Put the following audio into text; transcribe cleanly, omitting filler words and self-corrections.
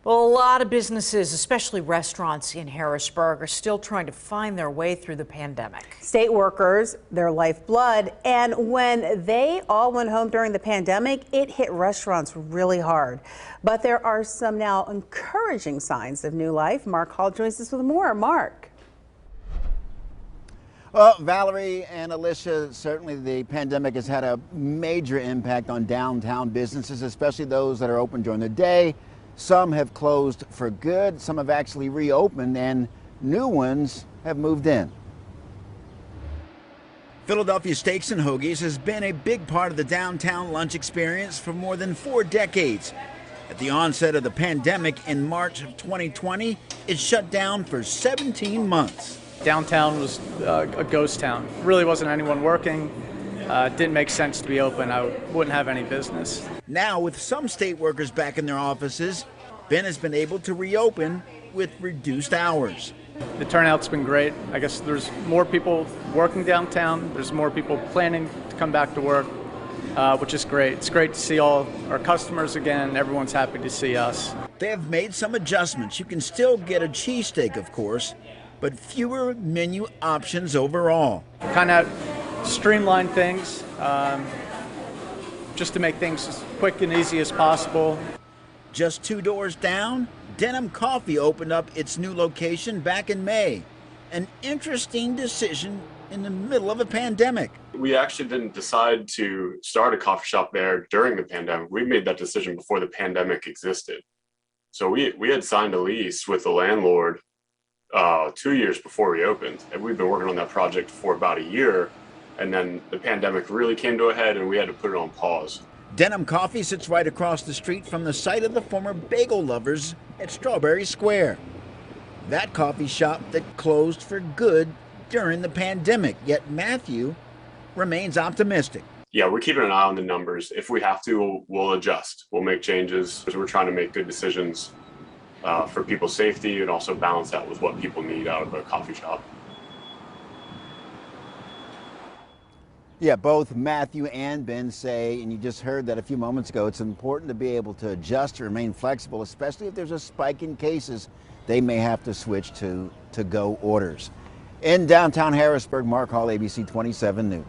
Well, a lot of businesses, especially restaurants in Harrisburg, are still trying to find their way through the pandemic. State workers, their lifeblood, and when they all went home during the pandemic, it hit restaurants really hard. But there are some now encouraging signs of new life. Mark Hall joins us with more. Mark. Well, Valerie and Alicia, certainly the pandemic has had a major impact on downtown businesses, especially those that are open during the day. Some have closed for good, some have actually reopened, and new ones have moved in. Philadelphia Steaks and Hoagies has been a big part of the downtown lunch experience for more than 4 decades. At the onset of the pandemic in March of 2020, it shut down for 17 months. Downtown was a ghost town. Really wasn't anyone working. Didn't make sense to be open. I wouldn't have any business. Now, with some state workers back in their offices, Ben has been able to reopen with reduced hours. The turnout's been great. I guess there's more people working downtown. There's more people planning to come back to work, which is great. It's great to see all our customers again. Everyone's happy to see us. They have made some adjustments. You can still get a cheesesteak, of course, but fewer menu options overall. Kind of streamline things, just to make things as quick and easy as possible. Just 2 doors down, Denim Coffee opened up its new location back in May. An interesting decision in the middle of a pandemic. We actually didn't decide to start a coffee shop there during the pandemic. We made that decision before the pandemic existed. So we had signed a lease with the landlord 2 years before we opened, and we've been working on that project for about a year. And then the pandemic really came to a head and we had to put it on pause. Denim Coffee sits right across the street from the site of the former Bagel Lovers at Strawberry Square. That coffee shop that closed for good during the pandemic, yet Matthew remains optimistic. Yeah, we're keeping an eye on the numbers. If we have to, we'll adjust. We'll make changes because we're trying to make good decisions for people's safety and also balance that with what people need out of a coffee shop. Yeah, both Matthew and Ben say, and you just heard that a few moments ago, it's important to be able to adjust, to remain flexible, especially if there's a spike in cases. They may have to switch to go orders. In downtown Harrisburg, Mark Hall, ABC 27 News.